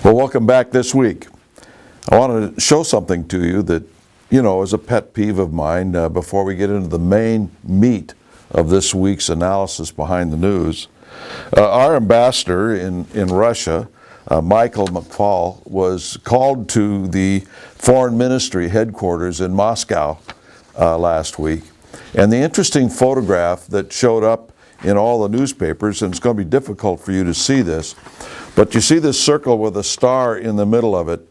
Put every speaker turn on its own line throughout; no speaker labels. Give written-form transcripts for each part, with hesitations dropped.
Well, welcome back this week. I want to show something to you that, is a pet peeve of mine before we get into the main meat of this week's analysis behind the news. Our ambassador in Russia, Michael McFaul, was called to the Foreign Ministry headquarters in Moscow last week. And the interesting photograph that showed up in all the newspapers, and it's going to be difficult for you to see this, but you see this circle with a star in the middle of it.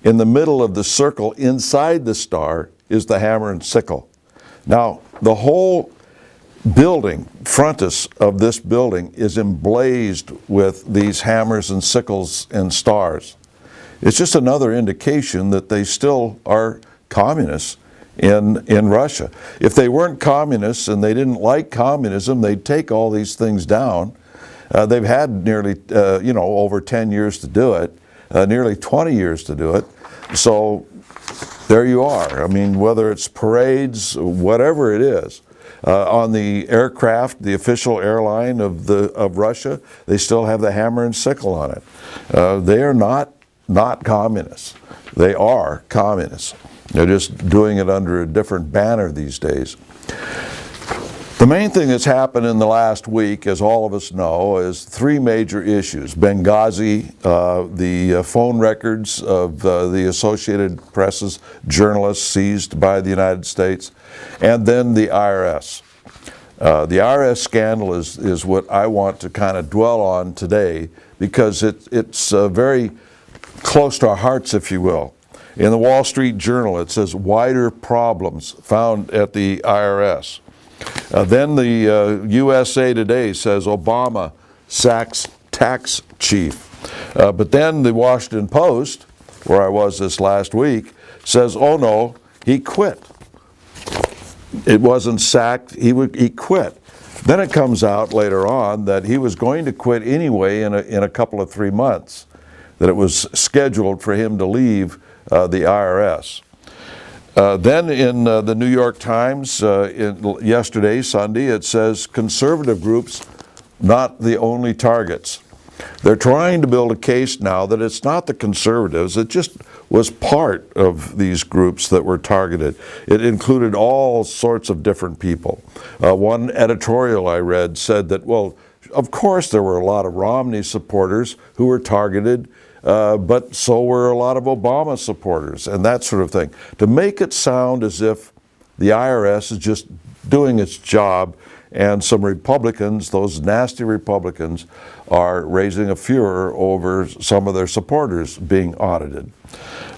In the middle of the circle, inside the star, is the hammer and sickle. Now, the whole building, frontis of this building, is emblazed with these hammers and sickles and stars. It's just another indication that they still are communists in Russia. If they weren't communists and they didn't like communism, they'd take all these things down. They've had nearly, over 10 years to do it, nearly 20 years to do it. So there you are. I mean, whether it's parades, whatever it is, on the aircraft, the official airline of Russia, they still have the hammer and sickle on it. They are not communists. They are communists. They're just doing it under a different banner these days. The main thing that's happened in the last week, as all of us know, is three major issues. Benghazi, the phone records of the Associated Press's journalists seized by the United States, and then the IRS. The IRS scandal is what I want to kind of dwell on today, because it's very close to our hearts, if you will. In the Wall Street Journal, it says wider problems found at the IRS. Then the USA Today says Obama sacks tax chief. But then the Washington Post, where I was this last week, says, oh no, he quit. It wasn't sacked, he quit. Then it comes out later on that he was going to quit anyway in a couple of 3 months, that it was scheduled for him to leave the IRS. Then in the New York Times yesterday, Sunday, it says conservative groups not the only targets. They're trying to build a case now that it's not the conservatives, it just was part of these groups that were targeted. It included all sorts of different people. One editorial I read said that, well, of course there were a lot of Romney supporters who were targeted, but so were a lot of Obama supporters and that sort of thing. To make it sound as if the IRS is just doing its job and some Republicans, those nasty Republicans, are raising a furor over some of their supporters being audited.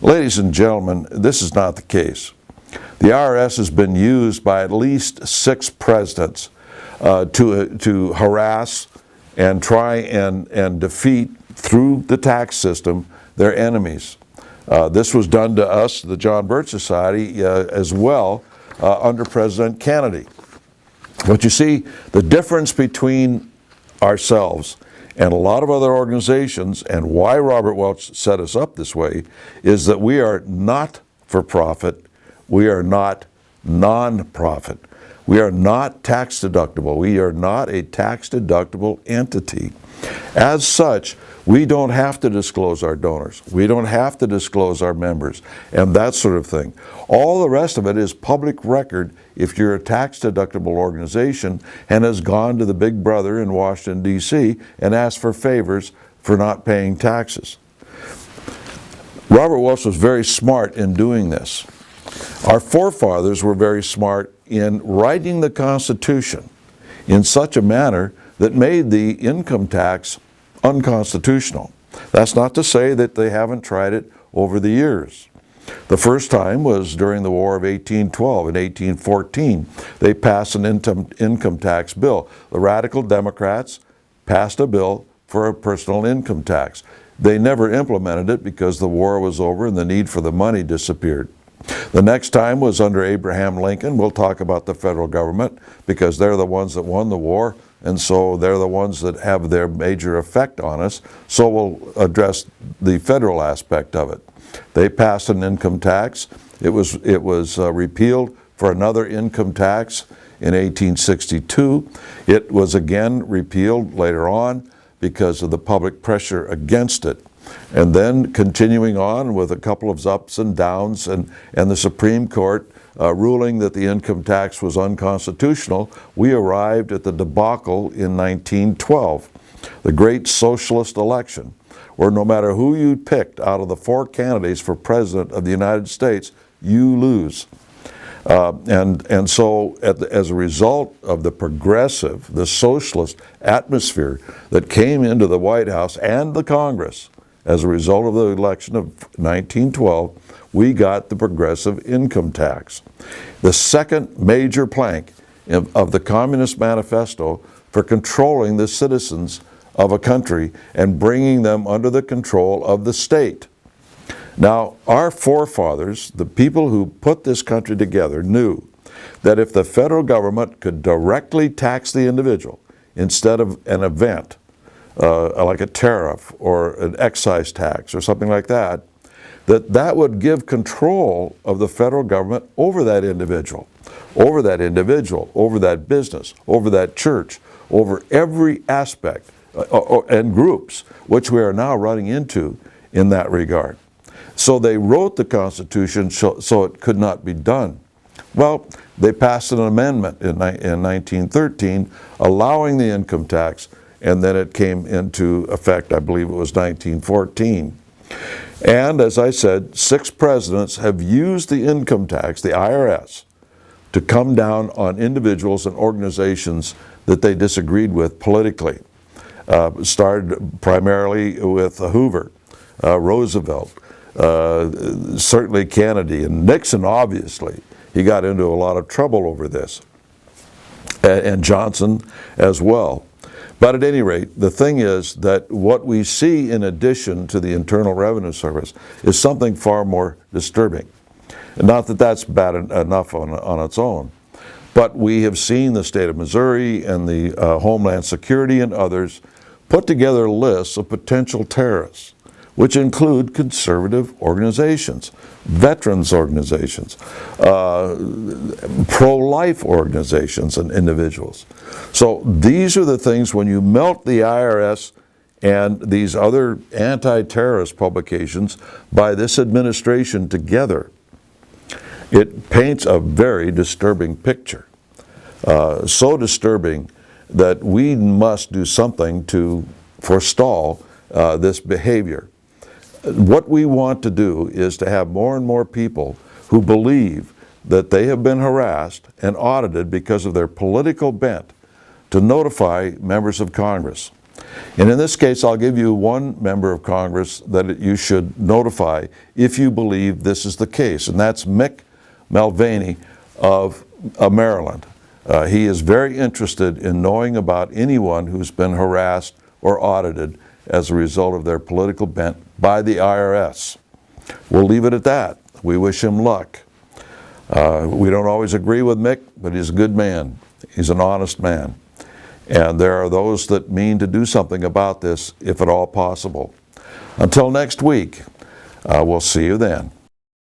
Ladies and gentlemen, this is not the case. The IRS has been used by at least 6 presidents to harass and try and defeat through the tax system their enemies. This was done to us, the John Birch Society, as well under President Kennedy. But you see, the difference between ourselves and a lot of other organizations, and why Robert Welch set us up this way, is that we are not for profit, we are not non-profit. We are not tax deductible. We are not a tax deductible entity. As such, we don't have to disclose our donors. We don't have to disclose our members and that sort of thing. All the rest of it is public record if you're a tax deductible organization and has gone to the big brother in Washington, D.C. and asked for favors for not paying taxes. Robert Welch was very smart in doing this. Our forefathers were very smart in writing the Constitution in such a manner that made the income tax unconstitutional. That's not to say that they haven't tried it over the years. The first time was during the War of 1812. In 1814, they passed an income tax bill. The Radical Democrats passed a bill for a personal income tax. They never implemented it because the war was over and the need for the money disappeared. The next time was under Abraham Lincoln. We'll talk about the federal government because they're the ones that won the war, and so they're the ones that have their major effect on us. So we'll address the federal aspect of it. They passed an income tax. It was repealed for another income tax in 1862. It was again repealed later on because of the public pressure against it. And then continuing on with a couple of ups and downs, and the Supreme Court ruling that the income tax was unconstitutional, we arrived at the debacle in 1912, the great socialist election, where no matter who you picked out of the 4 candidates for president of the United States, you lose. And so as a result of the progressive, the socialist atmosphere that came into the White House and the Congress as a result of the election of 1912, we got the progressive income tax. The second major plank of the Communist Manifesto for controlling the citizens of a country and bringing them under the control of the state. Now, our forefathers, the people who put this country together, knew that if the federal government could directly tax the individual instead of an event, like a tariff or an excise tax or something like that, that would give control of the federal government over that individual, over that business, over that church, over every aspect and groups, which we are now running into in that regard. So they wrote the Constitution so it could not be done. Well, they passed an amendment in 1913 allowing the income tax, and then it came into effect, I believe it was 1914. And as I said, 6 presidents have used the income tax, the IRS, to come down on individuals and organizations that they disagreed with politically. Started primarily with Hoover, Roosevelt, certainly Kennedy, and Nixon, obviously. He got into a lot of trouble over this, and Johnson as well. But at any rate, the thing is that what we see in addition to the Internal Revenue Service is something far more disturbing. Not that that's bad enough on its own, but we have seen the state of Missouri and the Homeland Security and others put together lists of potential terrorists, which include conservative organizations, veterans organizations, pro-life organizations and individuals. So these are the things, when you melt the IRS and these other anti-terrorist publications by this administration together, it paints a very disturbing picture. So disturbing that we must do something to forestall this behavior. What we want to do is to have more and more people who believe that they have been harassed and audited because of their political bent to notify members of Congress. And in this case, I'll give you one member of Congress that you should notify if you believe this is the case, and that's Mick Mulvaney of Maryland. He is very interested in knowing about anyone who's been harassed or audited as a result of their political bent by the IRS. We'll leave it at that. We wish him luck. We don't always agree with Mick, but he's a good man. He's an honest man. And there are those that mean to do something about this, if at all possible. Until next week, we'll see you then.